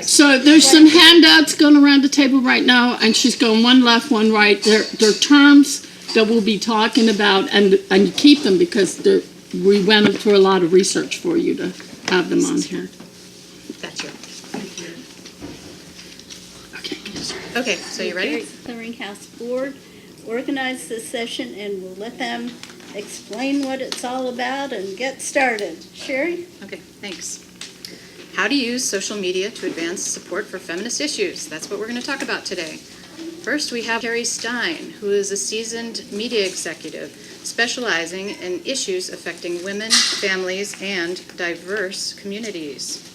So there's some handouts going around the table right now, and she's going one left, one right. They're terms that we'll be talking about, and keep them because we went through a lot of research for you to have them on here. That's you. Okay, so you ready? The Clearinghouse Board organized this session, and we'll let them explain what it's all about and get started. Sherry? Okay, thanks. How to use social media to advance support for feminist issues. That's what we're going to talk about today. First, we have Cari Stein, who is a seasoned media executive specializing in issues affecting women, families, and diverse communities.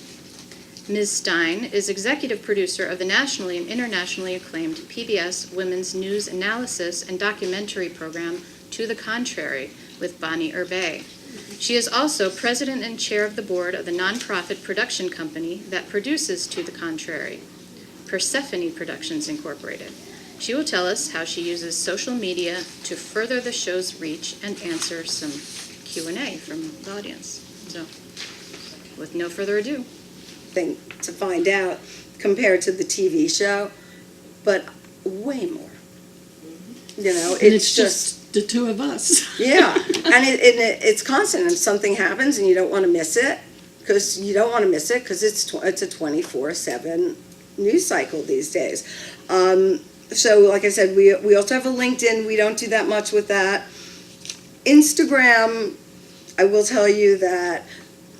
Ms. Stein is executive producer of the nationally and internationally acclaimed PBS Women's News Analysis and Documentary program, To the Contrary, with Bonnie Urbay. She is also president and chair of the board of the nonprofit production company that produces To the Contrary, Persephone Productions Incorporated. She will tell us how she uses social media to further the show's reach and answer some Q&A from the audience. So, with no further ado. Thing to find out compared to the TV show, but way more. You know, it's just the two of us. Yeah, and it's constant. If something happens and you don't want to miss it, because it's a 24/7 news cycle these days. So, like I said, we also have a LinkedIn. We don't do that much with that. Instagram, I will tell you that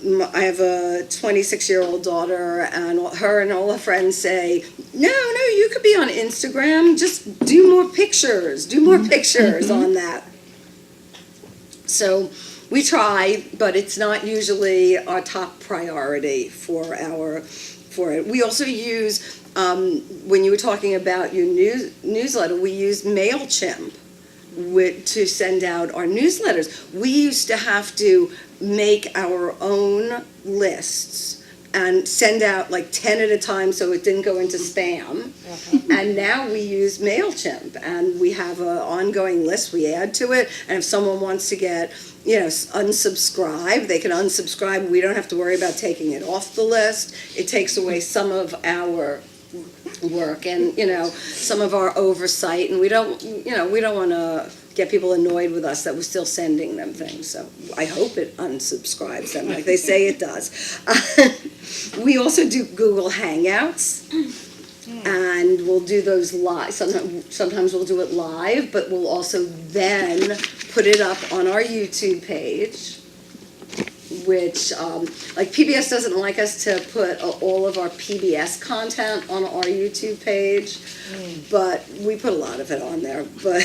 I have a 26-year-old daughter, and her and all her friends say, no, you could be on Instagram. Just do more pictures on that. So we try, but it's not usually our top priority for it. We also use, when you were talking about your newsletter, we use MailChimp to send out our newsletters. We used to have to make our own lists and send out like 10 at a time so it didn't go into spam. And now we use MailChimp, and we have an ongoing list we add to it, and if someone wants to get, unsubscribe, they can unsubscribe. We don't have to worry about taking it off the list. It takes away some of our work and, some of our oversight, and we don't want to get people annoyed with us that we're still sending them things. So I hope it unsubscribes them like they say it does. We also do Google Hangouts, and we'll do those live. Sometimes we'll do it live, but we'll also then put it up on our YouTube page which, like PBS doesn't like us to put all of our PBS content on our YouTube page, but we put a lot of it on there. But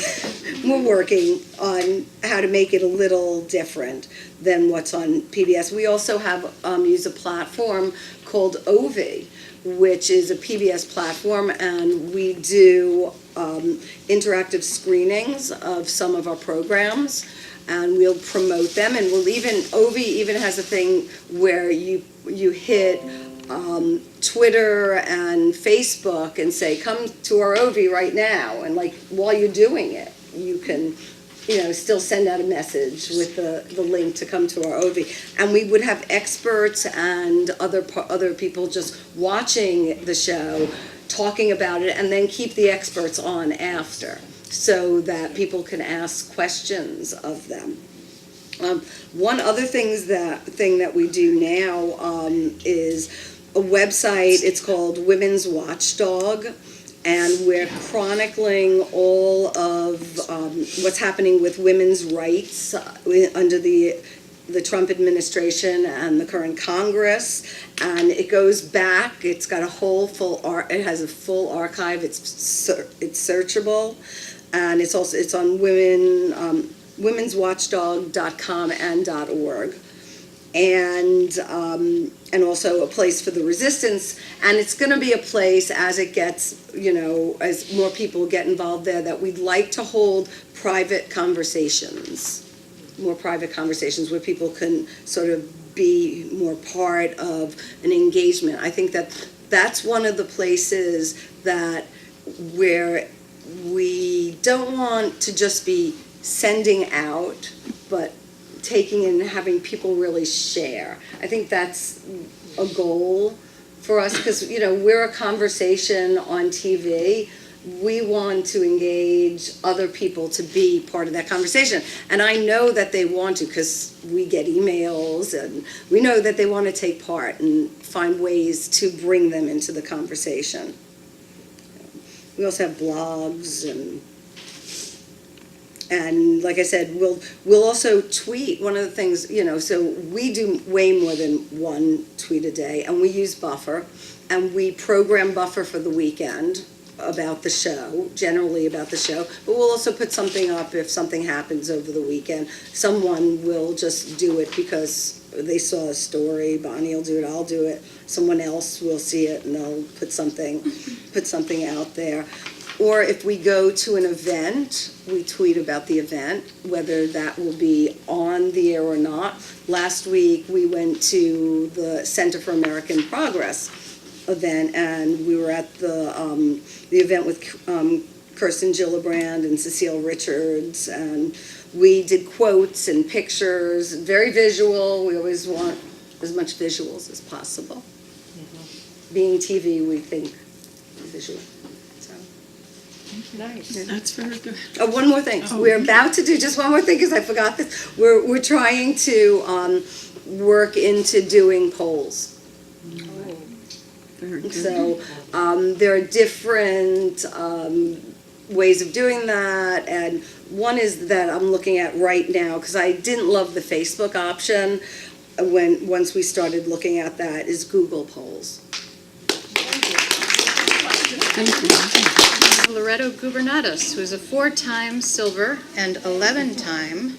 we're working on how to make it a little different than what's on PBS. We also have used a platform called Ovi, which is a PBS platform, and we do interactive screenings of some of our programs, and we'll promote them. And Ovi even has a thing where you hit Twitter and Facebook and say, come to our Ovi right now, and like while you're doing it, you can still send out a message with the link to come to our Ovi. And we would have experts and other people just watching the show, talking about it, and then keep the experts on after, so that people can ask questions of them. One other thing that we do now is a website. It's called Women's Watchdog, and we're chronicling all of what's happening with women's rights under the Trump administration and the current Congress. And it goes back. It's got it has a full archive. It's searchable, and it's on womenswatchdog.com and .org. And also a place for the resistance. And it's going to be a place, as it gets, as more people get involved there, that we'd like to hold more private conversations where people can sort of be more part of an engagement. I think that's one of the places where we don't want to just be sending out, but taking in and having people really share. I think that's a goal for us, because we're a conversation on TV. We want to engage other people to be part of that conversation, and I know that they want to, because we get emails, and we know that they want to take part and find ways to bring them into the conversation. We also have blogs, and like I said, we'll also tweet. One of the things, so we do way more than one tweet a day, and we use Buffer, and we program Buffer for the weekend about the show, generally about the show, but we'll also put something up if something happens over the weekend. Someone will just do it because they saw a story. Bonnie will do it, I'll do it. Someone else will see it, and they'll put something out there. Or if we go to an event, we tweet about the event, whether that will be on the air or not. Last week, we went to the Center for American Progress event, and we were at the event with Kirsten Gillibrand and Cecile Richards, and we did quotes and pictures, very visual. We always want as much visuals as possible. Being TV, we think visual. Nice. That's very good. Oh, one more thing. We're about to do just one more thing, because I forgot this. We're trying to work into doing polls. Very good. So there are different ways of doing that, and one is that I'm looking at right now, because I didn't love the Facebook option once we started looking at that, is Google polls. Thank you. Loretto Gubernatus, who is a 4-time Silver and 11-time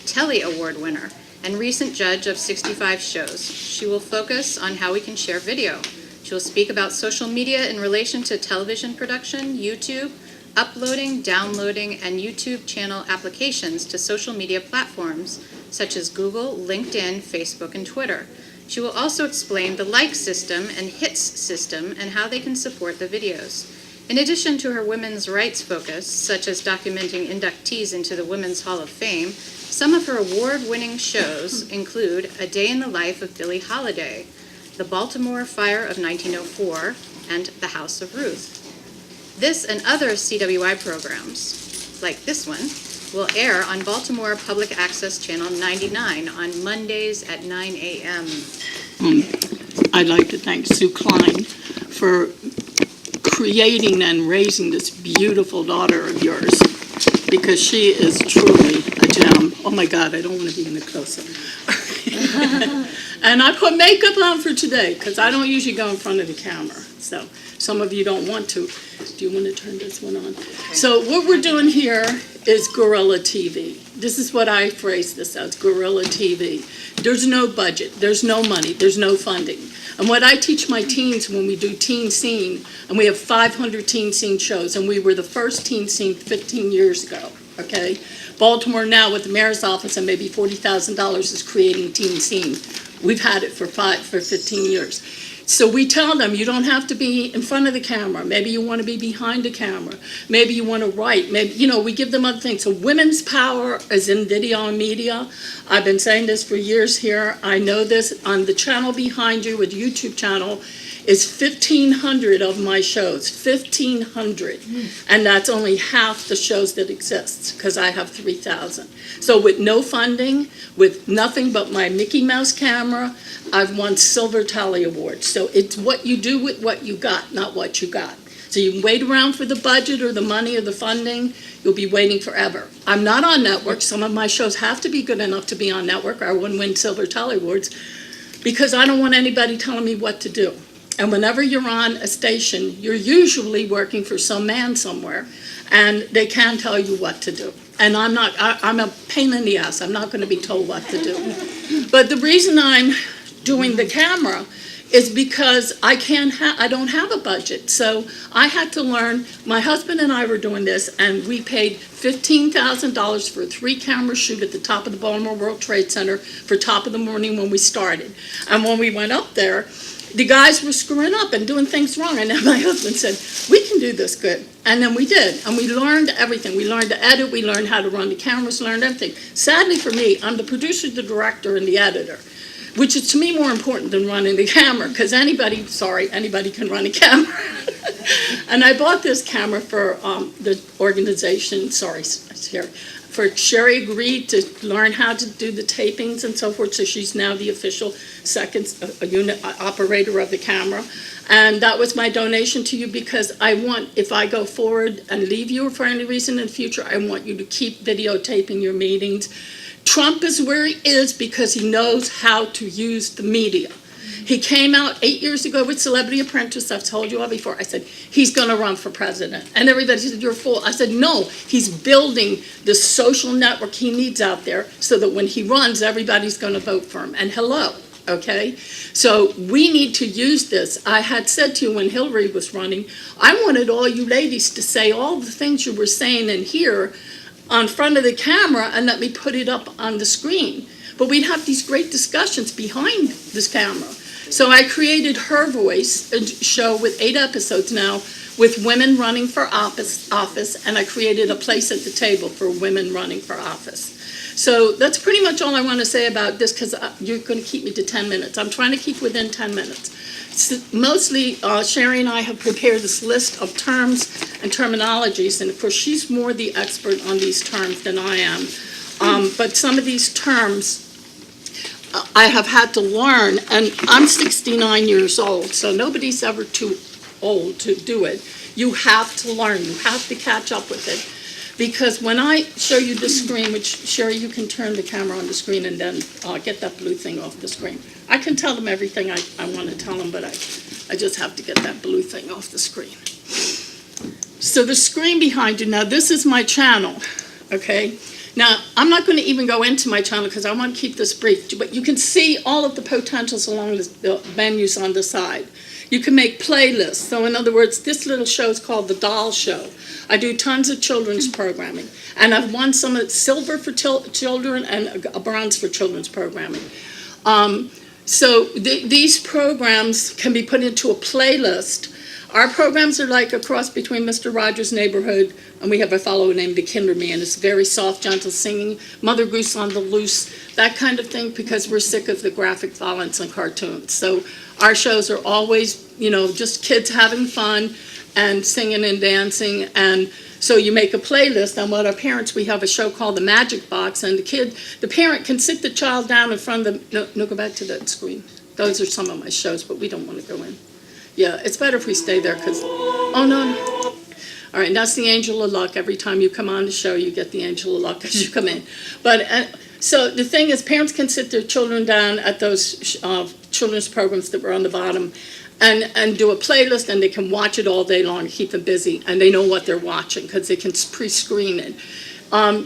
Telly Award winner and recent judge of 65 shows. She will focus on how we can share video. She will speak about social media in relation to television production, YouTube, uploading, downloading, and YouTube channel applications to social media platforms such as Google, LinkedIn, Facebook, and Twitter. She will also explain the like system and hits system and how they can support the videos. In addition to her women's rights focus, such as documenting inductees into the Women's Hall of Fame, some of her award-winning shows include A Day in the Life of Billie Holiday, The Baltimore Fire of 1904, and The House of Ruth. This and other CWI programs, like this one, will air on Baltimore Public Access Channel 99 on Mondays at 9 a.m. I'd like to thank Sue Klein for creating and raising this beautiful daughter of yours, because she is truly a gem. Oh my God, I don't want to be in the close-up. And I put makeup on for today because I don't usually go in front of the camera. So some of you don't want to. Do you want to turn this one on? So what we're doing here is guerrilla TV. This is what I phrase this as, guerrilla TV. There's no budget, there's no money, there's no funding. And what I teach my teens when we do Teen Scene, and we have 500 Teen Scene shows, and we were the first Teen Scene 15 years ago, okay? Baltimore now, with the mayor's office and maybe $40,000, is creating Teen Scene. We've had it for 15 years. So we tell them, you don't have to be in front of the camera. Maybe you want to be behind the camera. Maybe you want to write. Maybe, you know, we give them other things. So women's power is in video and media. I've been saying this for years here. I know this. On the channel behind you, with YouTube channel, is 1,500 of my shows, 1,500. And that's only half the shows that exist, because I have 3,000. So with no funding, with nothing but my Mickey Mouse camera, I've won Silver Tally Awards. So it's what you do with what you got, not what you got. So you can wait around for the budget or the money or the funding, you'll be waiting forever. I'm not on network. Some of my shows have to be good enough to be on network, or I wouldn't win Silver Tally Awards, because I don't want anybody telling me what to do. And whenever you're on a station, you're usually working for some man somewhere, and they can tell you what to do. And I'm a pain in the ass. I'm not going to be told what to do. But the reason I'm doing the camera is because I don't have a budget. So I had to learn. My husband and I were doing this, and we paid $15,000 for a 3-camera shoot at the top of the Baltimore World Trade Center for top of the morning when we started. And when we went up there, the guys were screwing up and doing things wrong. And then my husband said, we can do this good. And then we did. And we learned everything. We learned to edit. We learned how to run the cameras, learned everything. Sadly for me, I'm the producer, the director, and the editor, which is to me more important than running the camera, because anybody can run a camera. And I bought this camera for the organization, for Sherry agreed to learn how to do the tapings and so forth, so she's now the official second unit operator of the camera. And that was my donation to you, because I want, if I go forward and leave you for any reason in the future, I want you to keep videotaping your meetings. Trump is where he is because he knows how to use the media. He came out 8 years ago with Celebrity Apprentice. I've told you all before. I said, he's going to run for president. And everybody said, you're a fool. I said, no, he's building the social network he needs out there so that when he runs, everybody's going to vote for him. And hello, okay? So we need to use this. I had said to you when Hillary was running, I wanted all you ladies to say all the things you were saying in here on front of the camera and let me put it up on the screen. But we'd have these great discussions behind this camera. So I created Her Voice, a show with 8 episodes now, with women running for office, and I created a place at the table for women running for office. So that's pretty much all I want to say about this, because you're going to keep me to 10 minutes. I'm trying to keep within 10 minutes. So mostly, Sherry and I have prepared this list of terms and terminologies, and of course she's more the expert on these terms than I am. But some of these terms I have had to learn, and I'm 69 years old, so nobody's ever too old to do it. You have to learn, you have to catch up with it. Because when I show you the screen, which, Sherry, you can turn the camera on the screen and then get that blue thing off the screen. I can tell them everything I want to tell them, but I just have to get that blue thing off the screen. So the screen behind you, now this is my channel, okay? Now, I'm not going to even go into my channel because I want to keep this brief, but you can see all of the potentials along the menus on the side. You can make playlists. So in other words, this little show is called The Doll Show. I do tons of children's programming. And I've won some of silver for children and a bronze for children's programming. So these programs can be put into a playlist. Our programs are like a cross between Mr. Rogers' Neighborhood, and we have a fellow named the Kinderman. It's very soft, gentle singing, Mother Goose on the Loose, that kind of thing, because we're sick of the graphic violence and cartoons. So our shows are always, you know, just kids having fun and singing and dancing. And so you make a playlist. And what our parents, we have a show called The Magic Box, and the parent can sit the child down in front of the, no, go back to that screen. Those are some of my shows, but we don't want to go in. Yeah, it's better if we stay there because, oh no. All right, that's the Angel of Luck. Every time you come on the show, you get the Angel of Luck as you come in. But So the thing is, parents can sit their children down at those children's programs that were on the bottom and do a playlist, and they can watch it all day long and keep them busy, and they know what they're watching because they can pre-screen it.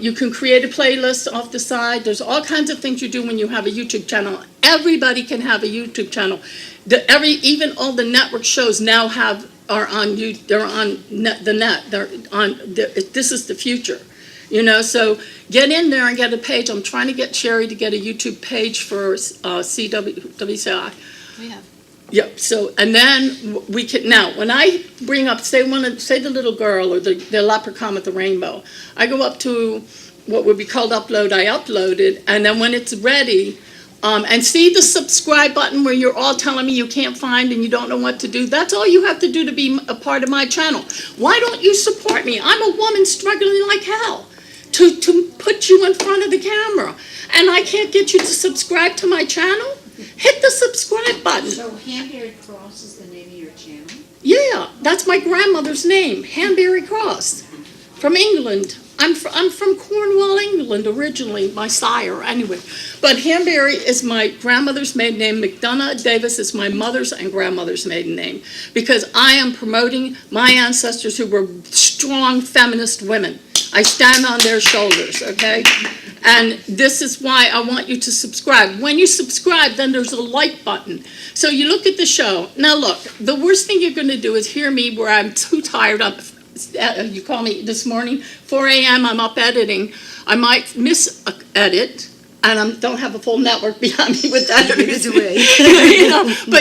You can create a playlist off the side. There's all kinds of things you do when you have a YouTube channel. Everybody can have a YouTube channel. Even all the network shows now are on they're on the net. This is the future, So get in there and get a page. I'm trying to get Sherry to get a YouTube page for WCI. We have. Yep. So, and then we can, now, when I bring up, say the little girl or the leprechaun with the rainbow, I go up to what would be called upload, I upload it, and then when it's ready, and see the subscribe button where you're all telling me you can't find and you don't know what to do, that's all you have to do to be a part of my channel. Why don't you support me? I'm a woman struggling like hell to put you in front of the camera, and I can't get you to subscribe to my channel? Hit the subscribe button. So Hanbury Cross is the name of your channel? Yeah, that's my grandmother's name, Hanbury Cross, from England. I'm from Cornwall, England, originally, my sire, anyway. But Hanbury is my grandmother's maiden name. McDonough Davis is my mother's and grandmother's maiden name, because I am promoting my ancestors who were strong feminist women. I stand on their shoulders, okay? And this is why I want you to subscribe. When you subscribe, then there's a like button. So you look at the show. Now look, the worst thing you're going to do is hear me where I'm too tired up. You call me this morning, 4 a.m., I'm up editing. I might miss an edit, and I don't have a full network behind me with editors. But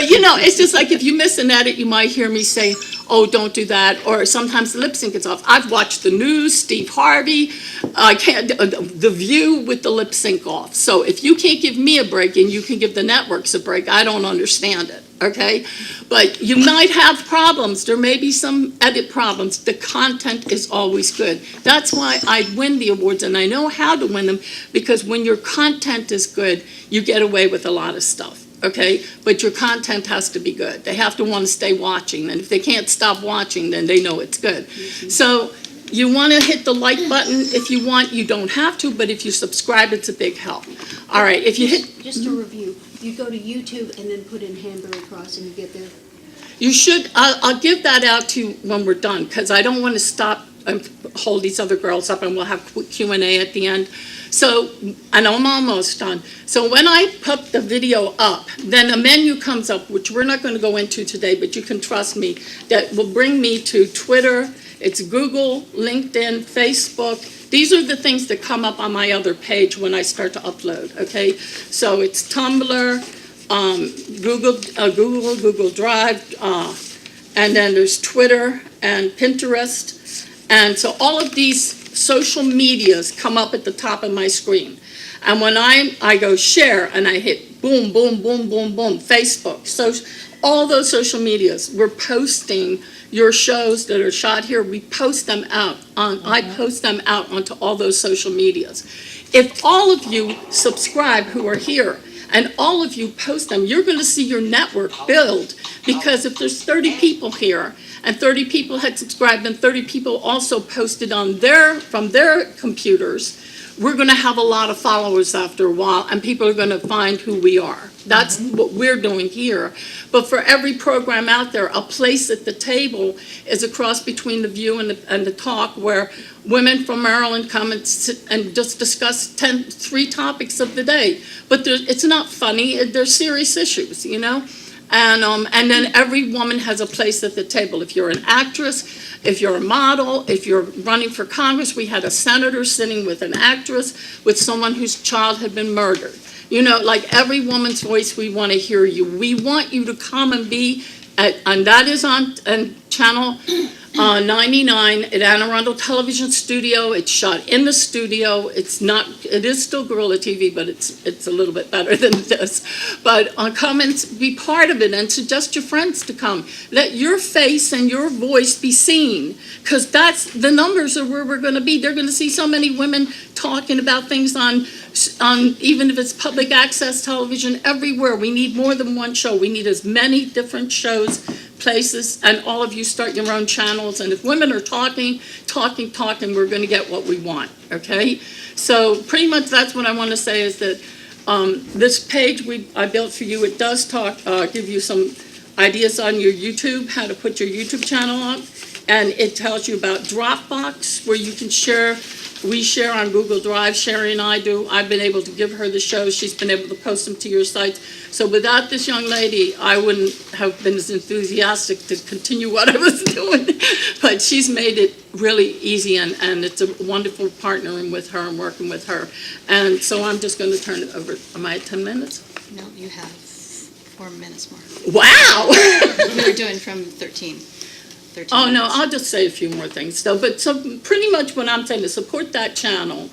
it's just like if you miss an edit, you might hear me say, oh, don't do that, or sometimes the lip sync is off. I've watched the news, Steve Harvey, The View with the lip sync off. So if you can't give me a break and you can give the networks a break, I don't understand it, okay? But you might have problems. There may be some edit problems. The content is always good. That's why I win the awards, and I know how to win them, because when your content is good, you get away with a lot of stuff. Okay, but your content has to be good. They have to want to stay watching, and if they can't stop watching, then they know it's good. So you want to hit the like button if you want. You don't have to, but if you subscribe, it's a big help. All right, if you hit... Just to review, you go to YouTube and then put in Hanbury Cross and you get there? You should. I'll give that out to you when we're done, because I don't want to stop and hold these other girls up, and we'll have Q&A at the end. So, and I'm almost done. So when I put the video up, then a menu comes up, which we're not going to go into today, but you can trust me, that will bring me to Twitter. It's Google, LinkedIn, Facebook. These are the things that come up on my other page when I start to upload, okay? So it's Tumblr, Google Drive, and then there's Twitter and Pinterest. And so all of these social medias come up at the top of my screen. And when I go share and I hit boom, boom, boom, boom, boom, Facebook, so all those social medias, we're posting your shows that are shot here, we post them out. I post them out onto all those social medias. If all of you subscribe who are here, and all of you post them, you're going to see your network build, because if there's 30 people here, and 30 people had subscribed, and 30 people also posted on from their computers, we're going to have a lot of followers after a while, and people are going to find who we are. That's what we're doing here. But for every program out there, a place at the table is a cross between The View and the Talk, where women from Maryland come and sit and just discuss 3 topics of the day. But it's not funny. They're serious issues, And then every woman has a place at the table. If you're an actress, if you're a model, if you're running for Congress, we had a senator sitting with an actress, with someone whose child had been murdered. Like every woman's voice, we want to hear you. We want you to come and be, and that is on channel 99 at Anne Arundel Television Studio. It's shot in the studio. It is still guerrilla TV, but it's a little bit better than this. But come and be part of it, and suggest your friends to come. Let your face and your voice be seen, because that's the numbers are where we're going to be. They're going to see so many women talking about things on even if it's public access television, everywhere. We need more than one show. We need as many different shows places, and all of you start your own channels. And if women are talking, we're going to get what we want, okay? So pretty much that's what I want to say is that this page I built for you, it does give you some ideas on your YouTube, how to put your YouTube channel up. And it tells you about Dropbox, where you can share. We share on Google Drive, Sherry and I do. I've been able to give her the shows. She's been able to post them to your sites. So without this young lady, I wouldn't have been as enthusiastic to continue what I was doing. But she's made it really easy, and it's a wonderful partnering with her and working with her. And so I'm just going to turn it over. Am I at 10 minutes? No, you have 4 minutes more. Wow! We were doing from 13. Oh, no, minutes. I'll just say a few more things, though. But so pretty much what I'm saying is support that channel.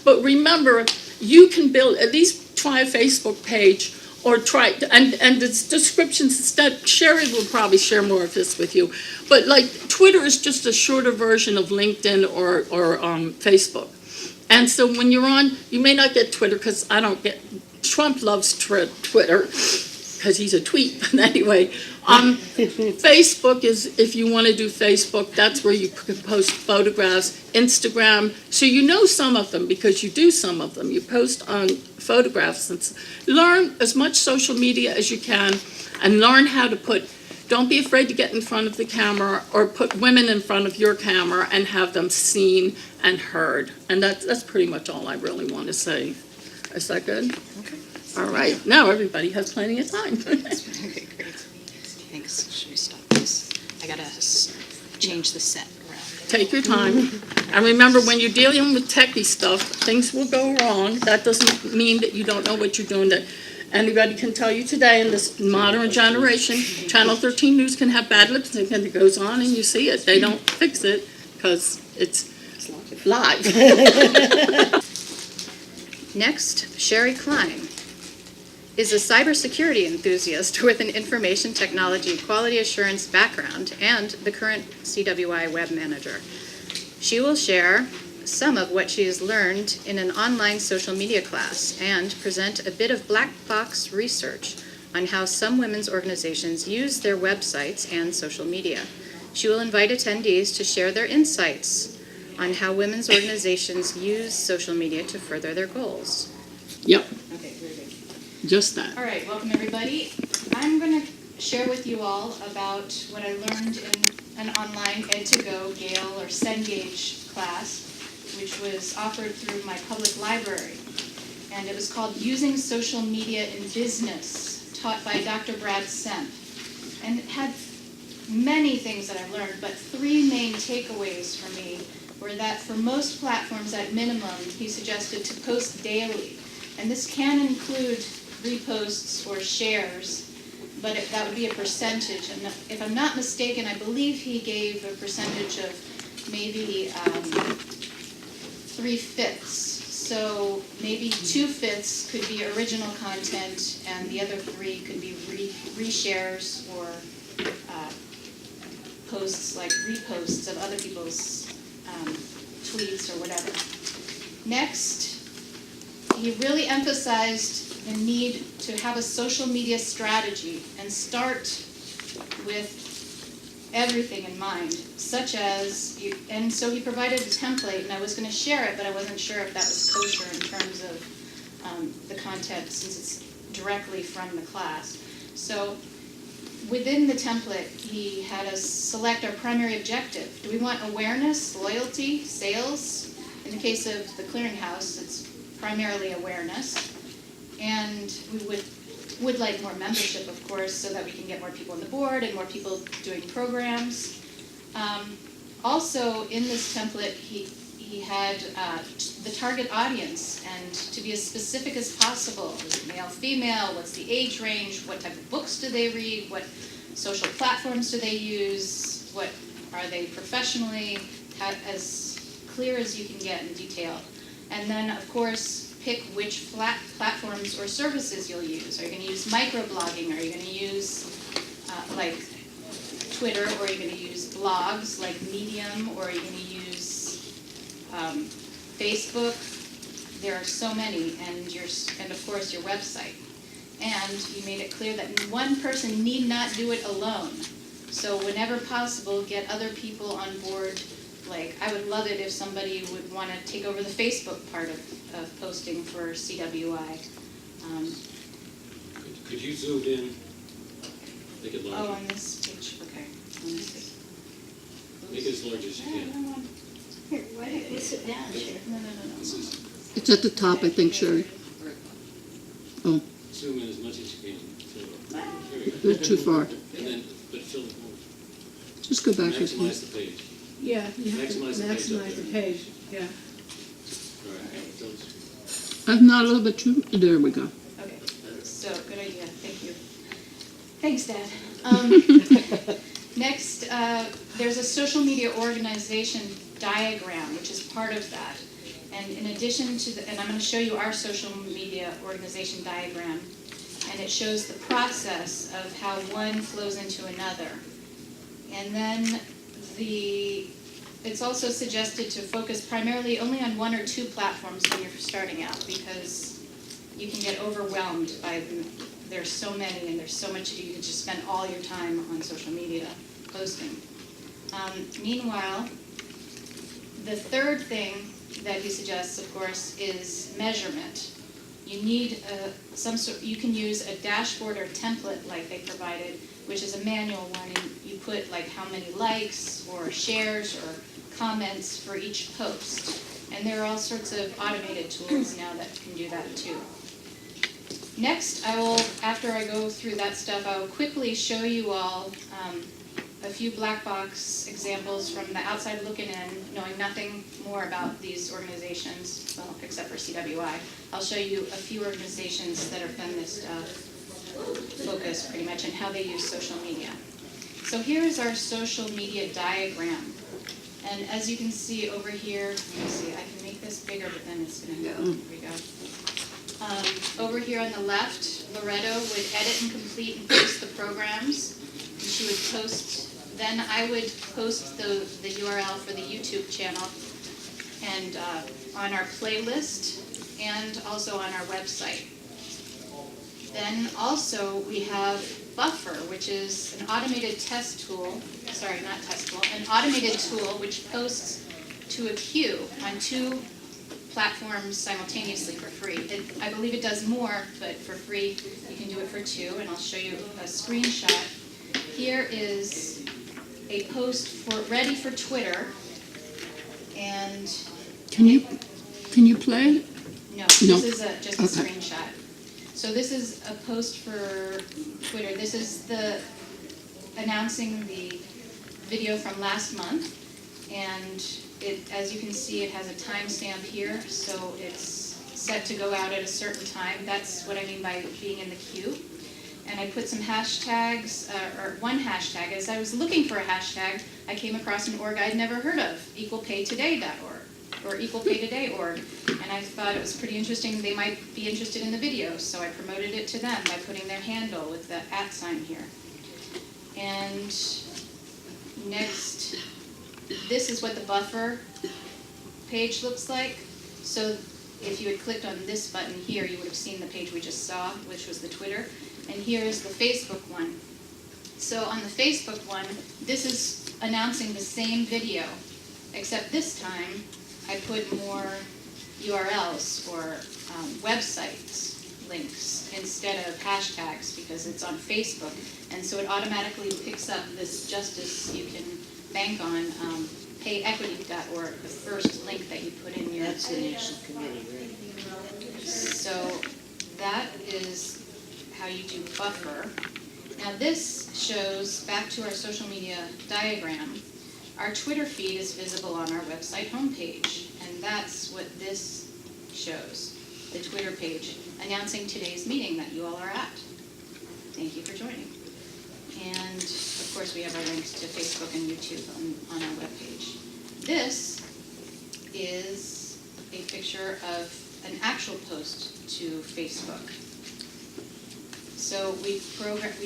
But remember, you can build, at least try a Facebook page, or try, and the descriptions, instead, Sherry will probably share more of this with you. But like, Twitter is just a shorter version of LinkedIn or Facebook. And so when you're on, you may not get Twitter, because Trump loves Twitter, because he's a tweet. But anyway, Facebook is, if you want to do Facebook, that's where you can post photographs. Instagram, so you know some of them because you do some of them. You post on photographs. And learn as much social media as you can, and learn how to don't be afraid to get in front of the camera, or put women in front of your camera and have them seen and heard. And that's pretty much all I really want to say. Is that good? Okay. All right, now everybody has plenty of time. Okay, great. Thanks. Should we stop this? I gotta change the set around. Take your time. And remember, when you're dealing with techie stuff, things will go wrong. That doesn't mean that you don't know what you're doing. That anybody can tell you today in this modern generation, Channel 13 News can have bad lip sync, and it goes on and you see it. They don't fix it because it's live. Next, Sherry Klein is a cybersecurity enthusiast with an information technology quality assurance background and the current CWI web manager. She will share some of what she has learned in an online social media class and present a bit of black box research on how some women's organizations use their websites and social media. She will invite attendees to share their insights on how women's organizations use social media to further their goals. Yep, Okay, very good. just that. All right, welcome everybody. I'm going to share with you all about what I learned in an online Ed2Go, Gale, or Cengage class, which was offered through my public library. And it was called Using Social Media in Business, taught by Dr. Brad Semp. And it had many things that I learned, but 3 main takeaways for me were that for most platforms at minimum, he suggested to post daily. And this can include reposts or shares, but that would be a percentage. And if I'm not mistaken, I believe he gave a percentage of maybe 3/5. So maybe 2/5 could be original content, and the other 3 could be reshares or posts, like reposts of other people's tweets or whatever. Next, he really emphasized the need to have a social media strategy and start with everything in mind, such as, and so he provided a template, and I was going to share it, but I wasn't sure if that was kosher in terms of the content, since it's directly from the class. So within the template, he had us select our primary objective. Do we want awareness, loyalty, sales? In the case of the clearinghouse, it's primarily awareness. And we would like more membership, of course, so that we can get more people on the board and more people doing programs. Also, in this template, he had the target audience, and to be as specific as possible. Is it male, female? What's the age range? What type of books do they read? What social platforms do they use? What are they professionally? As clear as you can get in detail. And then, of course, pick which platforms or services you'll use. Are you going to use microblogging? Are you going to use like Twitter? Or are you going to use blogs like Medium? Or are you going to use Facebook? There are so many, and of course your website. And you made it clear that one person need not do it alone. So whenever possible, get other people on board. Like, I would love it if somebody would want to take over the Facebook part of posting for CWI. Could you zoom in? Make it larger. Oh, on this page, okay. Let me see. Make it as large as you No, can. no, Here, why don't you sit down, Sherry? no. This is, It's at the top, I think, Sherry. Oh, zoom in as much as you can. So, here we a go. bit too far. And then, but fill it more. Just go back a Maximize the page. Yeah, you have to Maximize the page up maximize the there. page, yeah. All right, fill it. I'm not a little bit too, there we go. Okay, so, good idea, thank you. Thanks, Dad. Next, there's a social media organization diagram, which is part of that. And in addition to and I'm going to show you our social media organization diagram, and it shows the process of how one flows into another. And then it's also suggested to focus primarily only on one or two platforms when you're starting out, because you can get overwhelmed by there's so many and there's so much to do. You can just spend all your time on social media posting. Meanwhile, the third thing that he suggests, of course, is measurement. You need you can use a dashboard or template like they provided, which is a manual one, and you put like how many likes or shares or comments for each post. And there are all sorts of automated tools now that can do that too. Next, after I go through that stuff, I will quickly show you all a few black box examples from the outside looking in, knowing nothing more about these organizations, well, except for CWI. I'll show you a few organizations that are feminist focused pretty much and how they use social media. So here's our social media diagram. And as you can see over here, let me see, I can make this bigger, but then it's going to go. Here we go. Over here on the left, Loretto would edit and complete and post the programs. And she would post, then I would post the URL for the YouTube channel and on our playlist and also on our website. Then also we have Buffer, which is an automated test tool, sorry, not test tool, an automated tool which posts to a queue on two platforms simultaneously for free. I believe it does more, but for free you can do it for two, and I'll show you a screenshot. Here is a post ready for Twitter, and Can you play it? no, No. this is just a Okay. screenshot. So this is a post for Twitter. This is announcing the video from last month, and as you can see, it has a timestamp here, so it's set to go out at a certain time. That's what I mean by being in the queue. And I put some hashtags, or one hashtag. As I was looking for a hashtag, I came across an org I'd never heard of, equalpaytoday.org, or equalpaytoday.org. And I thought it was pretty interesting. They might be interested in the video, so I promoted it to them by putting their handle with the @ here. And next, this is what the Buffer page looks like. So if you had clicked on this button here, you would have seen the page we just saw, which was the Twitter. And here is the Facebook one. So on the Facebook one, this is announcing the same video, except this time I put more URLs for websites links instead of hashtags because it's on Facebook. And so it automatically picks up this justice you can bank on, payequity.org, the first link that you put in your... That's the National Committee, right? So that is how you do Buffer. Now this shows, back to our social media diagram, our Twitter feed is visible on our website homepage, and that's what this shows, the Twitter page, announcing today's meeting that you all are at. Thank you for joining. And of course we have our links to Facebook and YouTube on our webpage. This is a picture of an actual post to Facebook. So we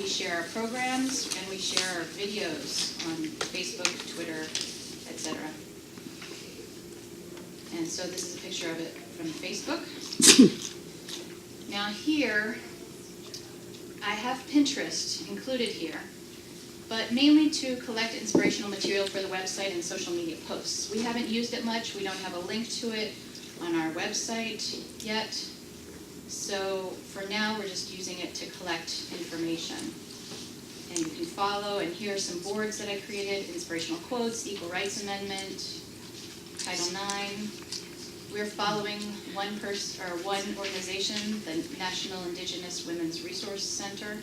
share our programs and we share our videos on Facebook, Twitter, etc. And so this is a picture of it from Facebook. Now here, I have Pinterest included here. but mainly to collect inspirational material for the website and social media posts. We haven't used it much. We don't have a link to it on our website yet. So for now, we're just using it to collect information. And you can follow, and here are some boards that I created: inspirational quotes, Equal Rights Amendment, Title IX. We're following one organization, the National Indigenous Women's Resource Center.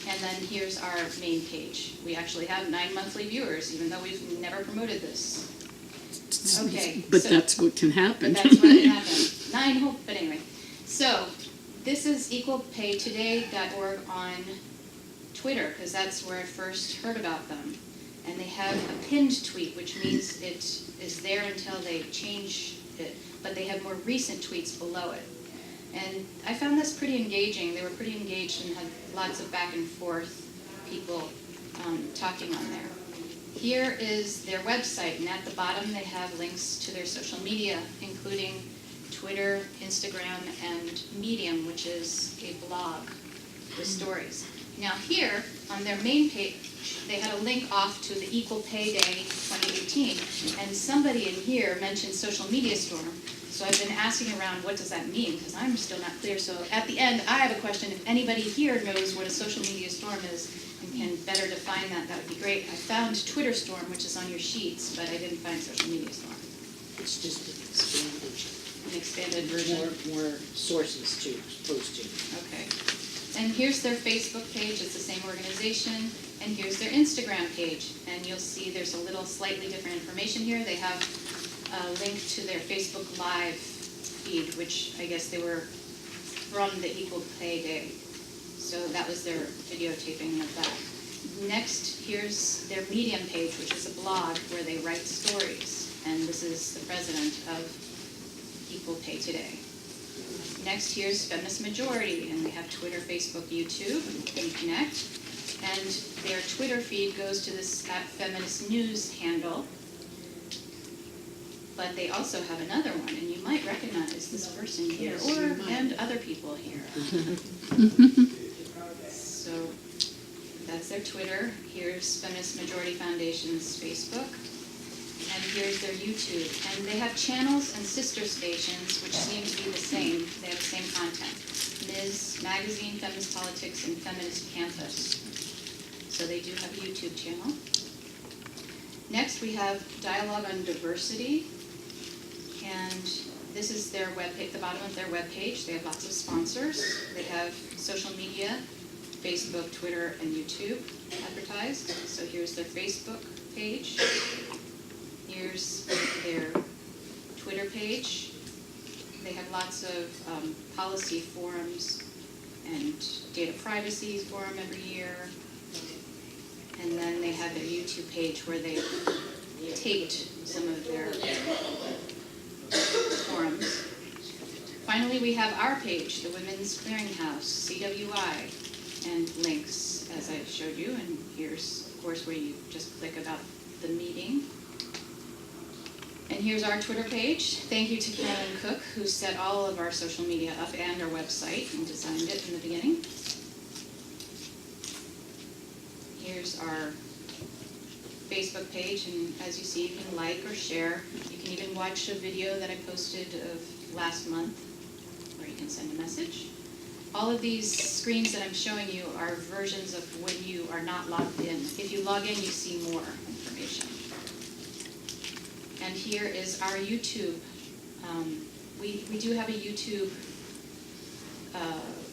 And then here's our main page. We actually have 9 monthly viewers, even though we've never promoted this. Okay. But so- that's what can happen. But that's what can happen. 9, but anyway. So this is equalpaytoday.org on Twitter, because that's where I first heard about them. And they have a pinned tweet, which means it is there until they change it, but they have more recent tweets below it. And I found this pretty engaging. They were pretty engaged and had lots of back and forth people talking on there. Here is their website, and at the bottom they have links to their social media, including Twitter, Instagram, and Medium, which is a blog with stories. Now here, on their main page, they had a link off to the Equal Pay Day 2018, and somebody in here mentioned Social Media Storm. So I've been asking around, what does that mean? Because I'm still not clear. So at the end, I have a question. If anybody here knows what a social media storm is and can better define that, that would be great. I found Twitter Storm, which is on your sheets, but I didn't find social media storm. It's just An expanded version. more sources to post to. Okay. And here's their Facebook page. It's the same organization. And here's their Instagram page. And you'll see there's a little slightly different information here. They have a link to their Facebook Live feed, which I guess they were from the Equal Pay Day. So that was their videotaping of that. Next, here's their Medium page, which is a blog where they write stories. And this is the president of Equal Pay Today. Next, here's Feminist Majority, and they have Twitter, Facebook, YouTube, and Connect. And their Twitter feed goes to this @Feminist News handle. But they also have another one, and you might recognize this person here, and other people here. So that's their Twitter. Here's Feminist Majority Foundation's Facebook. And here's their YouTube. And they have channels and sister stations, which seem to be the same. They have the same content. Ms. Magazine, Feminist Politics, and Feminist Campus. So they do have a YouTube channel. Next, we have Dialogue on Diversity. And this is their webpage, the bottom of their webpage. They have lots of sponsors. They have social media, Facebook, Twitter, and YouTube advertised. So here's their Facebook page. Here's their Twitter page. They have lots of policy forums and data privacy forum every year. And then they have their YouTube page where they taped some of their forums. Finally, we have our page, the Women's Clearinghouse, CWI, and links, as I showed you. And here's, of course, where you just click about the meeting. And here's our Twitter page. Thank you to Carolyn Cook, who set all of our social media up and our website and designed it in the beginning. Here's our Facebook page, and as you see, you can like or share. You can even watch a video that I posted of last month, or you can send a message. All of these screens that I'm showing you are versions of when you are not logged in. If you log in, you see more information. And here is our YouTube. We do have a YouTube,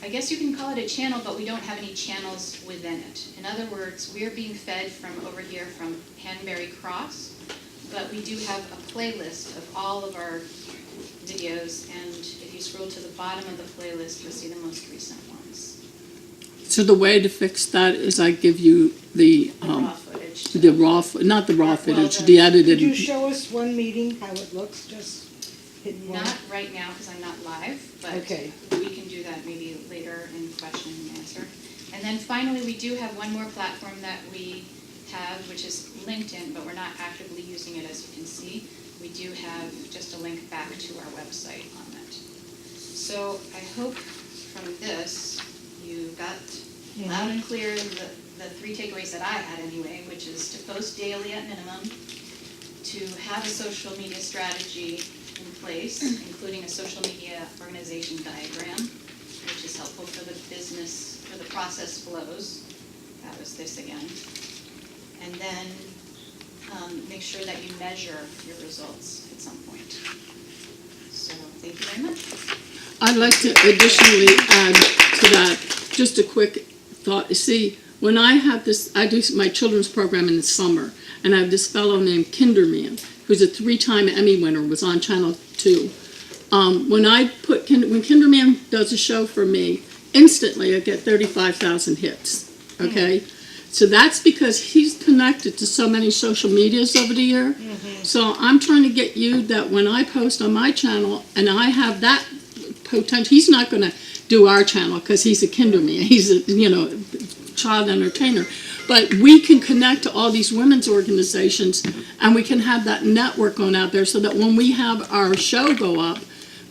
I guess you can call it a channel, but we don't have any channels within it. In other words, we're being fed from over here from Hanbury Cross, but we do have a playlist of all of our videos, and if you scroll to the bottom of the playlist, you'll see the most recent ones. So the way to fix that is I give you the Raw footage. not the raw Well, footage, the- the edited. Could you show us one meeting, how it looks, just hit one? Not right now because I'm not live, but Okay. we can do that maybe later in question and answer. And then finally, we do have one more platform that we have, which is LinkedIn, but we're not actively using it, as you can see. We do have just a link back to our website on that. So I hope from this you got loud and clear the three takeaways that I had anyway, which is to post daily at minimum, to have a social media strategy in place, including a social media organization diagram, which is helpful for the business, for the process flows. That was this again. And then make sure that you measure your results at some point. So thank you very much. I'd like to additionally add to that just a quick thought. See, when I have this, I do my children's program in the summer, and I have this fellow named Kinderman, who's a 3-time Emmy winner, was on Channel 2. When Kinderman does a show for me, instantly I get 35,000 hits, okay? So that's because he's connected to so many social medias over the year. So I'm trying to get you that when I post on my channel, and I have that potential, he's not going to do our channel because he's a Kinderman, he's a child entertainer. But we can connect to all these women's organizations, and we can have that network going out there so that when we have our show go up,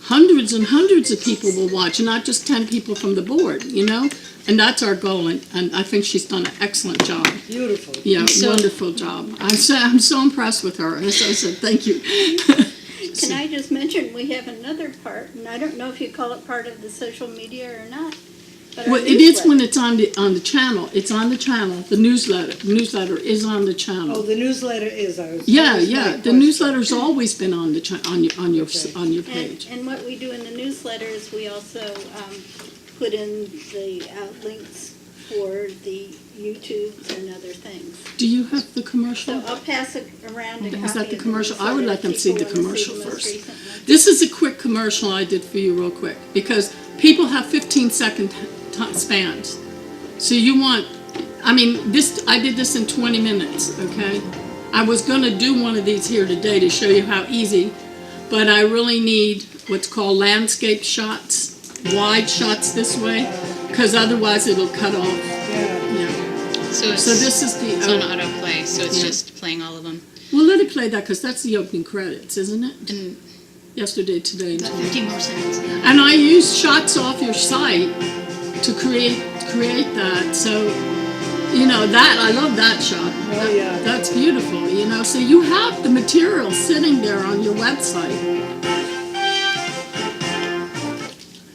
hundreds and hundreds of people will watch, and not just 10 people from the board, And that's our goal, and I think she's done an excellent job. Beautiful. Yeah, wonderful job. I'm so impressed with her, and so I said, thank you. Can I just mention, we have another part, and I don't know if you call it part of the social media or not. But Well, it is when it's on the channel. It's on the channel. The newsletter. The newsletter is on the channel. Oh, the newsletter is ours. Yeah, That was my yeah. The question. newsletter's always been on the on your And, page. and what we do in the newsletter is we also put in the links for the YouTubes and other things. Do you have the commercial? So I'll pass it around a copy Is that the of commercial? I newsletter would let if them see people the wanna see commercial the most first. recent one. This is a quick commercial I did for you real quick because people have 15-second spans. So you want, I did this in 20 minutes, okay? I was going to do one of these here today to show you how easy, but I really need what's called landscape shots, wide shots this way, because otherwise it'll cut off. Yeah. So this is the... it's on autoplay, so it's just playing all of them. Well, let it play that because that's the opening credits, isn't it? And Yesterday, today, and tomorrow. 15 more seconds. And I use shots off your site to create that. So, that I love that shot. Oh, yeah. That's beautiful. So you have the material sitting there on your website.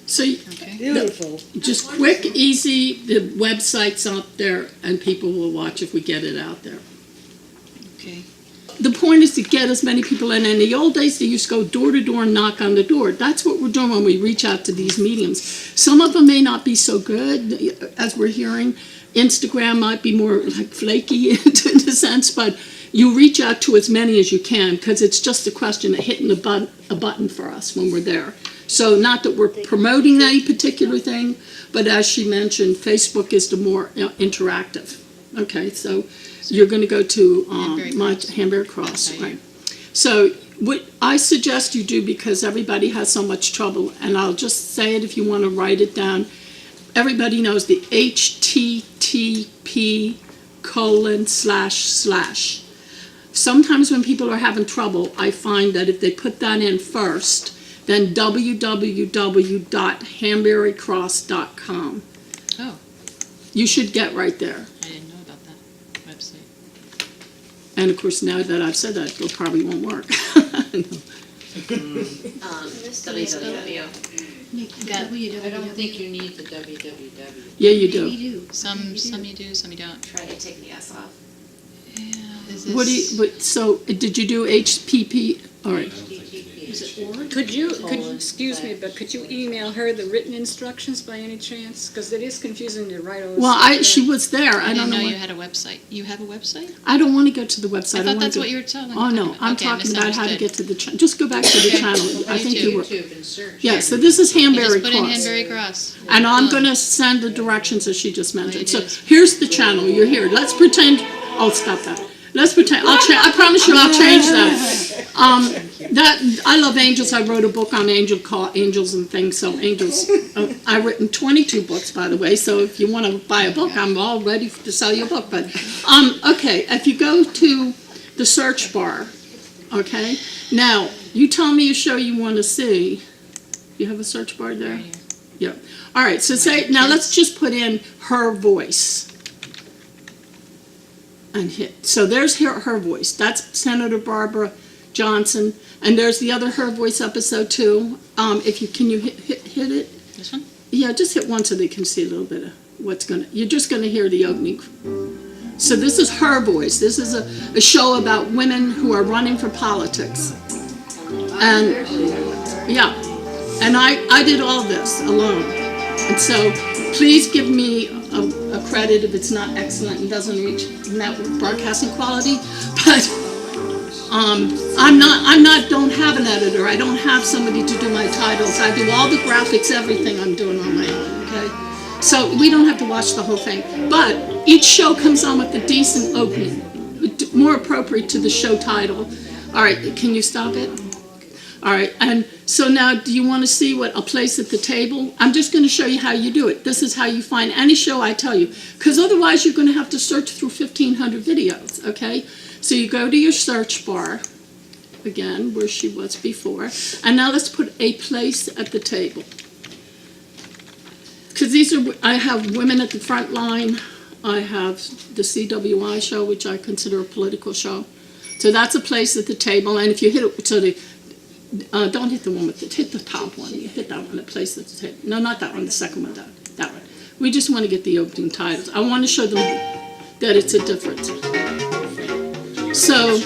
So Okay. Beautiful. just quick, easy. The website's out there, and people will watch if we get it out there. Okay. The point is to get as many people in. In the old days, they used to go door to door and knock on the door. That's what we're doing when we reach out to these mediums. Some of them may not be so good, as we're hearing. Instagram might be more like flaky in a sense, but you reach out to as many as you can because it's just a question of hitting a button for us when we're there. So not that we're promoting any particular thing, but as she mentioned, Facebook is the more interactive. Okay, so you're going to go to my Hanbury Cross, right? So what I suggest you do, because everybody has so much trouble, and I'll just say it if you want to write it down. Everybody knows the HTTP://. Sometimes when people are having trouble, I find that if they put that in first, then www.hanburycross.com. Oh, You should get right there. I didn't know about that website. And of course, now that I've said that, it probably won't work. www. I don't think you need the www. Yeah, you We do. do. Some you do, some you don't. Try to take the S off. Yeah. Is What do you? So did you do HPP? All right. Is it org? Could you, excuse me, but could you email her the written instructions by any chance? Because it is confusing to write all this. Well, she was there. I I don't didn't know know. you had a website. You have a website? I don't want to go to the website. I thought wanna that's go- what you were telling me. Oh no, I'm Okay, I talking about how to misunderstood. get to the channel. Just go back to the Okay. channel. I think you were. YouTube and search. Yeah. So this is You Hanbury just put in Cross. Hanbury Cross. And I'm Done. going to send the directions as she just mentioned. it So is. here's the channel. You're here. Let's pretend. Oh, stop that. Let's pretend. I promise you, I'll change that. I love angels. I wrote a book on angels and things. So angels. I've written 22 books, by the way. So if you want to buy a book, I'm all ready to sell you a book. But okay, if you go to the search bar, okay. Now you tell me a show you want to see. You have a search bar there. Right here. Yeah. All right, so now let's just put in her voice. And hit. So there's her voice. That's Senator Barbara Johnson. And there's the other Her Voice episode too. Can you hit it? This one? Yeah, just hit one so they can see a little bit of you're just gonna hear the opening. So this is Her Voice. This is a show about women who are running for politics. And yeah, and I did all this alone. And so please give me a credit if it's not excellent and doesn't reach network broadcasting quality. But don't have an editor. I don't have somebody to do my titles. I do all the graphics, everything I'm doing on my own, okay? So we don't have to watch the whole thing. But each show comes on with a decent opening, more appropriate to the show title. All right, can you stop it? All right, and so now do you want to see what a place at the table? I'm just going to show you how you do it. This is how you find any show I tell you, because otherwise you're going to have to search through 1,500 videos, okay? So you go to your search bar, again, where she was before, and now let's put a place at the table. Because I have Women at the Front Line, I have the CWI show, which I consider a political show. So that's a place at the table, and if you hit it, don't hit the one hit the top one. You hit that one, a place at the table. No, not that one, the second one, that one. We just want to get the opening titles. I want to show them that it's a difference. So,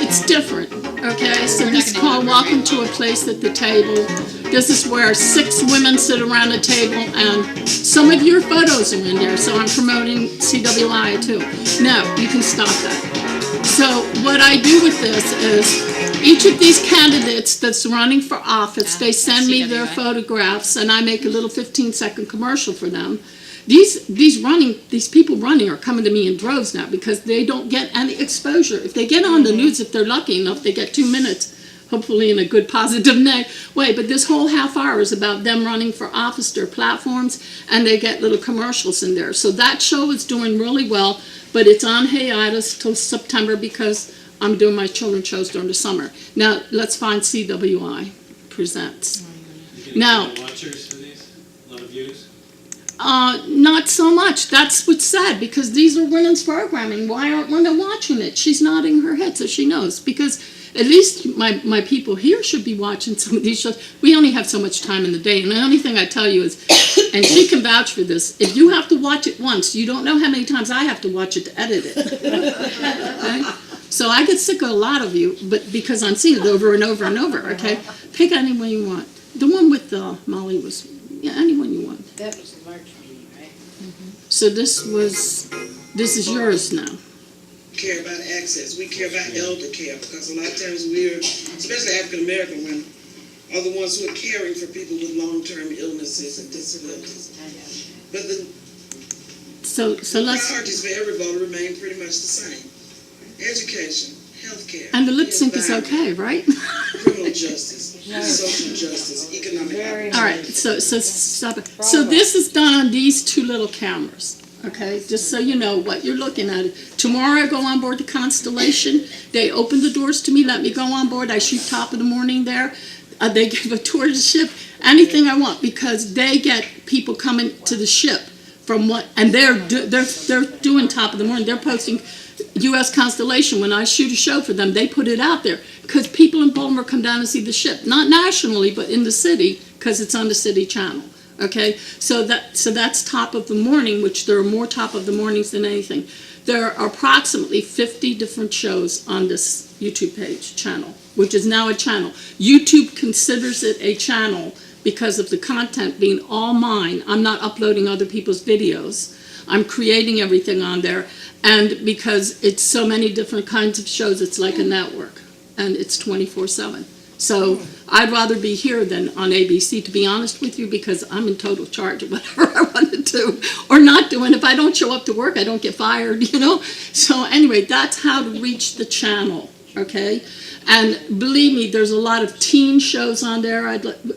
it's different, okay? So this is called Welcome to a Place at the Table. This is where 6 women sit around a table, and some of your photos are in there, so I'm promoting CWI too. No, you can stop that. So what I do with this is, each of these candidates that's running for office, they send me their photographs, and I make a little 15-second commercial for them. These people running are coming to me in droves now because they don't get any exposure. If they get on the news, if they're lucky enough, they get 2 minutes, hopefully in a good, positive way. But this whole half hour is about them running for office, their platforms, and they get little commercials in there. So that show is doing really well, but it's on hiatus till September because I'm doing my children's shows during the summer. Now, let's find CWI Presents. Now, a lot of watchers for these? A lot of views? Not so much. That's what's sad, because these are women's programming. Why aren't women watching it? She's nodding her head, so she knows. Because at least my people here should be watching some of these shows. We only have so much time in the day, and the only thing I tell you is, and she can vouch for this, if you have to watch it once, you don't know how many times I have to watch it to edit it. Okay? So I get sick of a lot of you, but because I'm seeing it over and over and over, okay? Pick any one you want. The one with Molly was, anyone you want. That was the March meeting, right? So this is yours now. Care about access. We care about elder care because a lot of times we're, especially African American women, are the ones who are caring for people with long-term illnesses and disabilities. But the priorities for everybody remain pretty much the same. Education, healthcare. And the lip sync is okay, right? Criminal justice, social justice, economic opportunity. All right, so stop it. So this is done on these 2 little cameras, okay? Just so you know what you're looking at. Tomorrow I go on board the Constellation. They open the doors to me, let me go on board. I shoot top of the morning there. They give a tour of the ship, anything I want, because they get people coming to the ship from and they're doing top of the morning. They're posting U.S. Constellation. When I shoot a show for them, they put it out there because people in Baltimore come down and see the ship, not nationally, but in the city, because it's on the city channel. Okay, so that's top of the morning, which there are more top of the mornings than anything. There are approximately 50 different shows on this YouTube page channel, which is now a channel. YouTube considers it a channel because of the content being all mine. I'm not uploading other people's videos. I'm creating everything on there. And because it's so many different kinds of shows, it's like a network. And it's 24/7. So I'd rather be here than on ABC, to be honest with you, because I'm in total charge of whatever I want to do or not do. And if I don't show up to work, I don't get fired, So anyway, that's how to reach the channel, okay? And believe me, there's a lot of teen shows on there.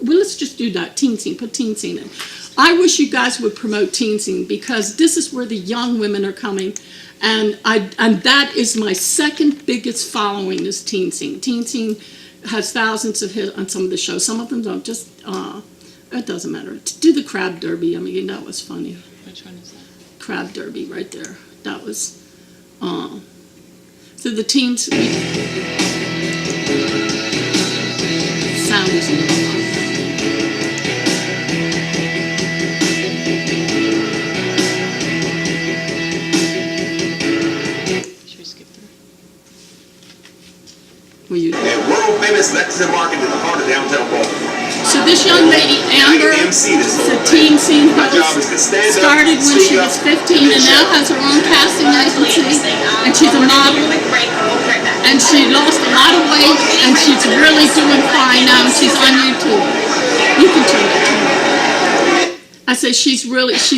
Let's just do that, teen scene, put teen scene in. I wish you guys would promote teen scene because this is where the young women are coming. And that is my second biggest following is teen scene. Teen scene has thousands of hits on some of the shows. Some of them don't. Just It doesn't matter. Do the crab derby. I mean, that was funny. Which one is that? Crab derby right there. That was, so the teams, sound is a little low. Should we skip through? Will you? And world famous Lexington Market in the heart of downtown Baltimore. So this young lady, Amber, is a teen scene host, started when she was 15 and now has her own casting agency, and she's a model, and she lost a lot of weight, and she's really doing fine now, and she's on YouTube. You can turn it to her. I say she's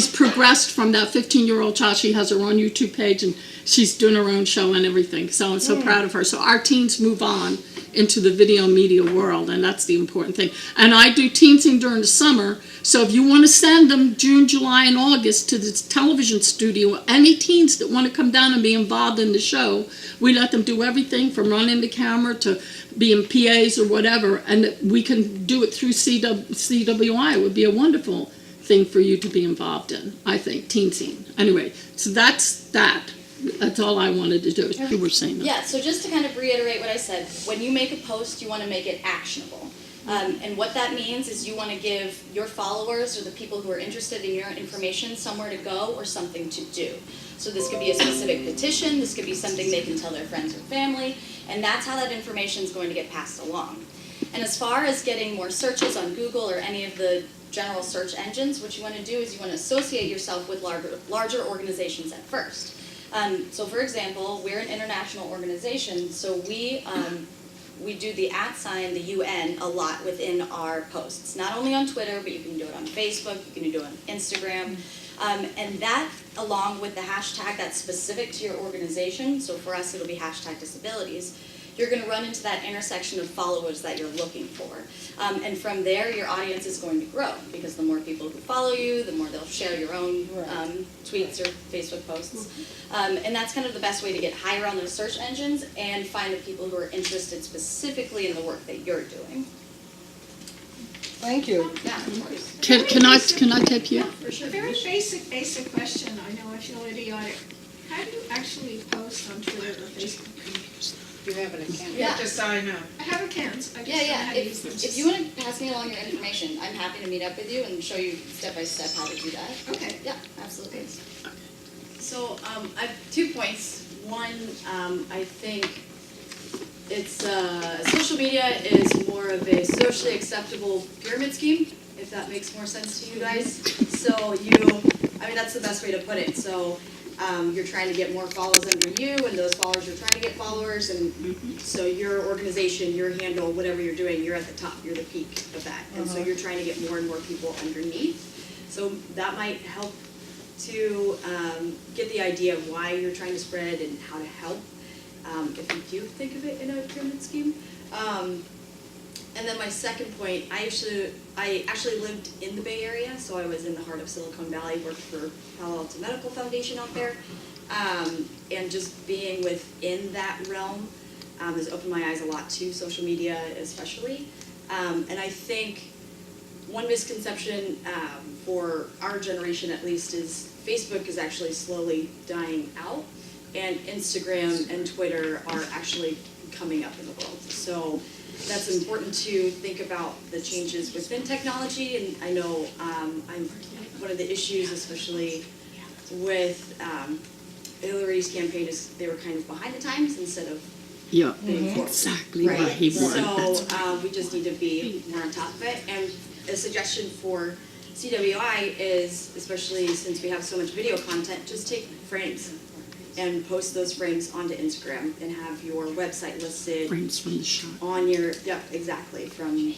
progressed from that 15-year-old child. She has her own YouTube page, and she's doing her own show and everything, so I'm so proud of her. So our teens move on into the video media world, and that's the important thing. And I do teen scene during the summer, so if you want to send them June, July, and August to the television studio, any teens that want to come down and be involved in the show, we let them do everything from running the camera to being PAs or whatever, and we can do it through CWI. It would be a wonderful thing for you to be involved in, I think, teen scene. Anyway, so that's that. That's all I wanted to do. You were saying that. Yeah, so just to kind of reiterate what I said, when you make a post, you want to make it actionable. And what that means is you want to give your followers or the people who are interested in your information somewhere to go or something to do. So this could be a specific petition, this could be something they can tell their friends or family, and that's how that information is going to get passed along. And as far as getting more searches on Google or any of the general search engines, what you want to do is you want to associate yourself with larger organizations at first. So for example, we're an international organization, so we do the @ the UN a lot within our posts. Not only on Twitter, but you can do it on Facebook, you can do it on Instagram. And that, along with the hashtag that's specific to your organization, so for us it'll be #disabilities, you're going to run into that intersection of followers that you're looking for. And from there, your audience is going to grow, because the more people who follow you, the more they'll share your own tweets or Facebook posts. And that's kind of the best way to get higher on those search engines and find the people who are interested specifically in the work that you're doing. Thank you. Yeah, of course. Can I take you? For sure. Very basic question. I know I feel idiotic. How do you actually post on Twitter or Facebook? You have an account. Yeah. Just so I know. I have accounts. I just don't know how to use them. If you want to pass me along your information, I'm happy to meet up with you and show you step by step how to do that. Okay. Yeah, absolutely. So I have 2 points. One, I think it's social media is more of a socially acceptable pyramid scheme, if that makes more sense to you guys. So that's the best way to put it. So you're trying to get more followers under you, and those followers are trying to get followers, and so your organization, your handle, whatever you're doing, you're at the top, you're the peak of that, and so you're trying to get more and more people underneath. So that might help to get the idea of why you're trying to spread and how to help, if you do think of it in a pyramid scheme. And then my second point, I actually lived in the Bay Area, so I was in the heart of Silicon Valley, worked for Palo Alto Medical Foundation out there, and just being within that realm has opened my eyes a lot to social media especially. And I think one misconception for our generation at least is Facebook is actually slowly dying out, and Instagram and Twitter are actually coming up in the world. So that's important to think about the changes within technology, and I know one of the issues, especially with Hillary's campaign, is they were kind of behind the times instead of being forward. Exactly Right. what he wanted. So we just need to be more on top of it. And a suggestion for CWI is, especially since we have so much video content, just take frames and post those frames onto Instagram and have your website listed Frames from the shot. on your, exactly, from,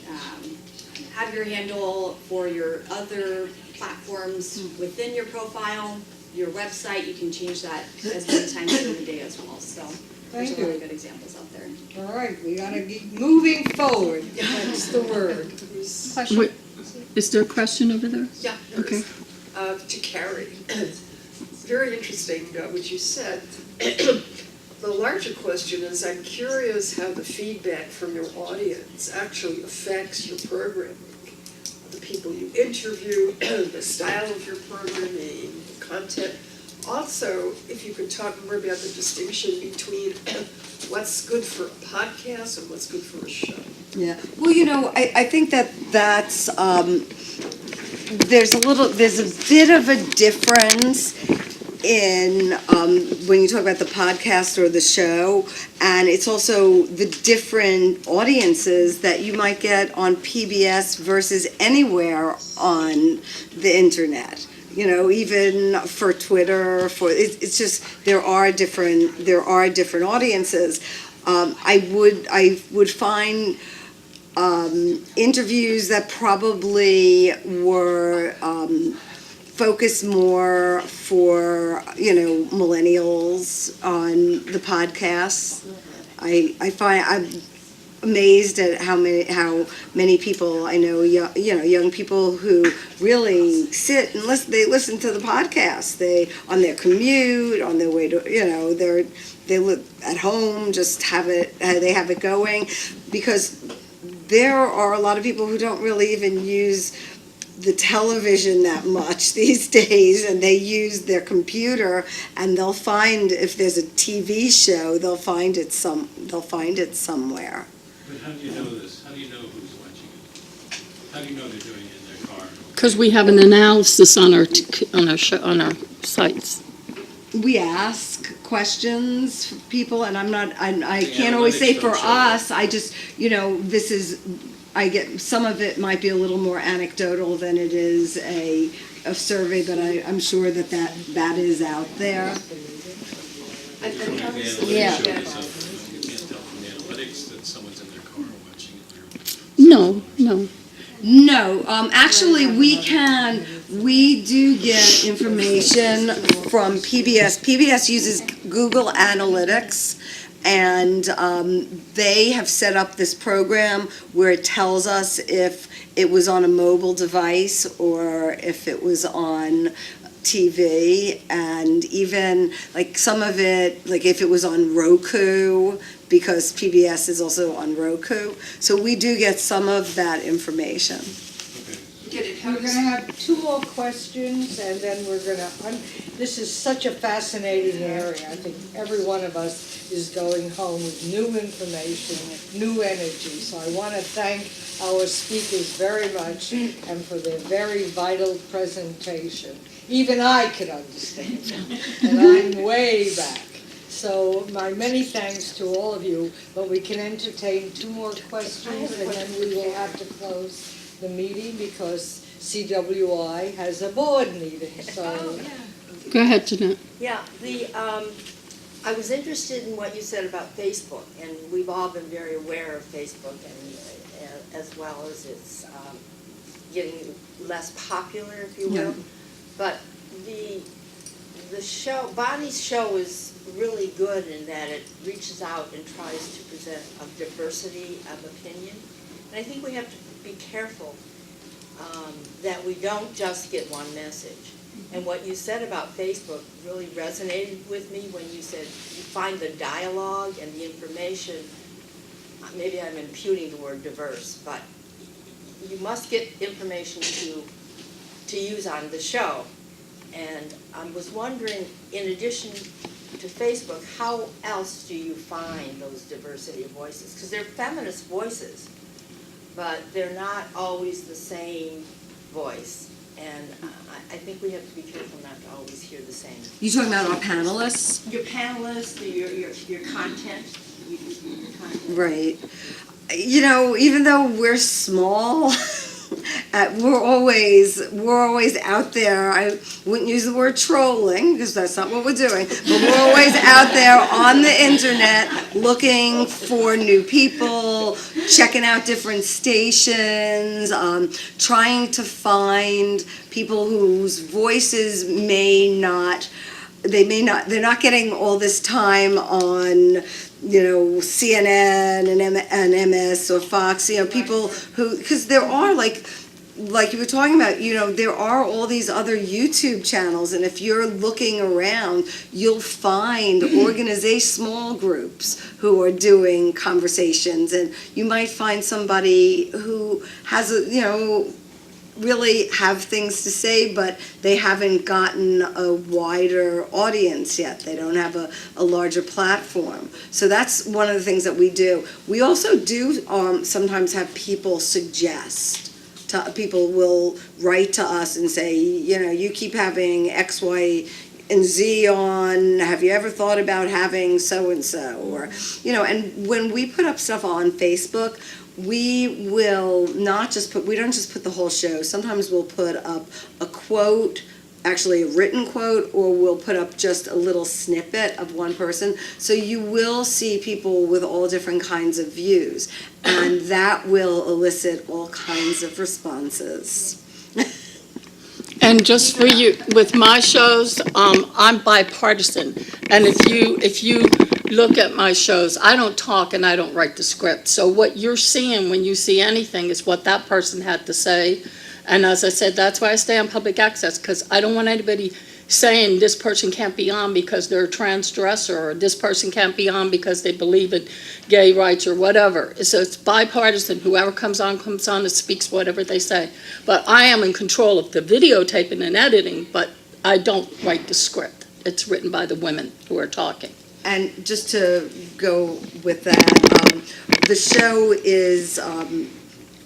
have your handle for your other platforms within your profile, your website, you can change that as many times during the day as well, so there's a lot of good examples out there. All right, we gotta keep moving forward. That's the word. Wait, is there a question over there? Yeah. Okay. To Cari. Very interesting what you said. The larger question is, I'm curious how the feedback from your audience actually affects your programming. The people you interview, the style of your programming, content. Also, if you could talk more about the distinction between what's good for a podcast and what's good for a show. Yeah, well, I think that's, there's a bit of a difference in, when you talk about the podcast or the show, and it's also the different audiences that you might get on PBS versus anywhere on the internet. Even for Twitter, it's just, there are different audiences. I would find interviews that probably were focused more for millennials on the podcasts. I find I'm amazed at how many people I know, young people who really sit and listen. They listen to the podcast. They on their commute, on their way to they live at home, just have it going, because there are a lot of people who don't really even use the television that much these days, and they use their computer, and they'll find, if there's a TV show, they'll find it somewhere. But how do you know this? How do you know who's watching it? How do you know they're doing it in their car? Because we have an analysis on our sites. We ask questions for people, and I can't always say for us. I just, I get, some of it might be a little more anecdotal than it is a survey, but I'm sure that is out there. Yeah. You can't tell from the analytics that someone's in their car watching it. No, actually, we do get information from PBS. PBS uses Google Analytics, and they have set up this program where it tells us if it was on a mobile device or if it was on TV, and even like some of it, like if it was on Roku, because PBS is also on Roku. So we do get some of that information. We're going to have 2 more questions, and then we're going to, this is such a fascinating area. I think every one of us is going home with new information, new energy. So I want to thank our speakers very much and for their very vital presentation. Even I could understand them, and I'm way back. So my many thanks to all of you, but we can entertain 2 more questions, and then we will have to close the meeting because CWI has a board meeting, so. Go ahead, Jeanette. Yeah, I was interested in what you said about Facebook, and we've all been very aware of Facebook, and as well as it's getting less popular, if you will. But the show, Bonnie's show is really good in that it reaches out and tries to present a diversity of opinion. And I think we have to be careful that we don't just get one message. And what you said about Facebook really resonated with me when you said you find the dialogue and the information. Maybe I'm imputing the word diverse, but you must get information to use on the show. And I was wondering, in addition to Facebook, how else do you find those diversity of voices? Because they're feminist voices, but they're not always the same voice. And I think we have to be careful not to always hear the same. You talking about our panelists? Your panelists, your content. Right. Even though we're small, we're always out there. I wouldn't use the word trolling because that's not what we're doing, but we're always out there on the internet looking for new people, checking out different stations, trying to find people whose voices they're not getting all this time on CNN and MS or Fox, people who, because there are like you were talking about, there are all these other YouTube channels, and if you're looking around, you'll find small groups who are doing conversations, and you might find somebody who has really have things to say, but they haven't gotten a wider audience yet. They don't have a larger platform. So that's one of the things that we do. We also do sometimes have people suggest. People will write to us and say, you keep having X, Y, and Z on, have you ever thought about having so-and-so? Or, and when we put up stuff on Facebook, we will we don't just put the whole show. Sometimes we'll put up a quote, actually a written quote, or we'll put up just a little snippet of one person. So you will see people with all different kinds of views, and that will elicit all kinds of responses. And just for you, with my shows, I'm bipartisan. And if you look at my shows, I don't talk and I don't write the script. So what you're seeing when you see anything is what that person had to say. And as I said, that's why I stay on public access, because I don't want anybody saying this person can't be on because they're a transdresser, or this person can't be on because they believe in gay rights or whatever. So it's bipartisan. Whoever comes on and speaks whatever they say. But I am in control of the videotaping and editing, but I don't write the script. It's written by the women who are talking. And just to go with that, the show is,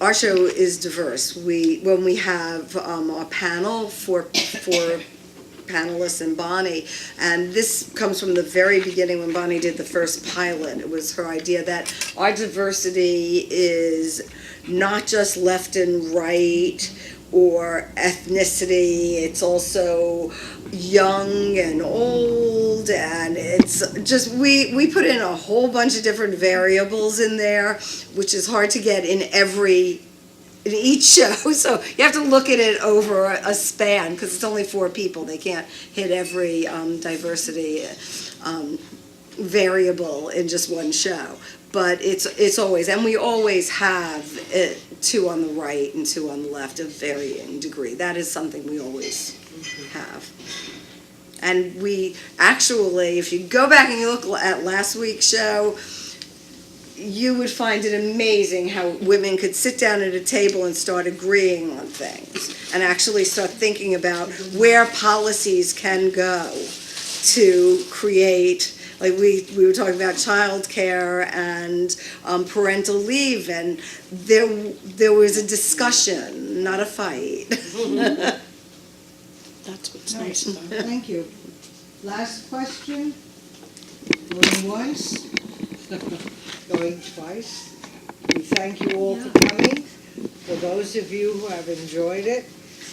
our show is diverse. When we have a panel for panelists and Bonnie, and this comes from the very beginning when Bonnie did the first pilot. It was her idea that our diversity is not just left and right or ethnicity, it's also young and old, and it's just, we put in a whole bunch of different variables in there, which is hard to get in each show, so you have to look at it over a span, because it's only 4 people. They can't hit every diversity variable in just one show. But it's always, and we always have 2 on the right and 2 on the left of varying degree. That is something we always have. And we actually, if you go back and you look at last week's show, you would find it amazing how women could sit down at a table and start agreeing on things and actually start thinking about where policies can go to create, like we were talking about childcare and parental leave, and there was a discussion, not a fight. That's what's nice about it. Thank you. Last question. Going once. Going twice. We thank you all for coming. For those of you who have enjoyed it,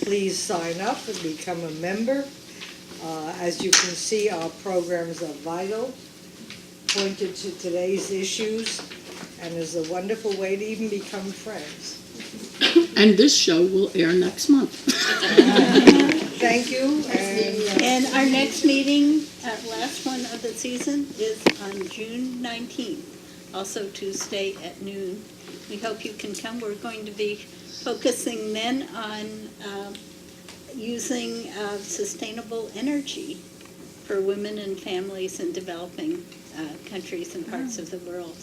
please sign up and become a member. As you can see, our programs are vital, pointed to today's issues, and is a wonderful way to even become friends. And this show will air next month. Thank you. And our next meeting, last one of the season, is on June 19th, also Tuesday at noon. We hope you can come. We're going to be focusing then on using sustainable energy for women and families in developing countries and parts of the world.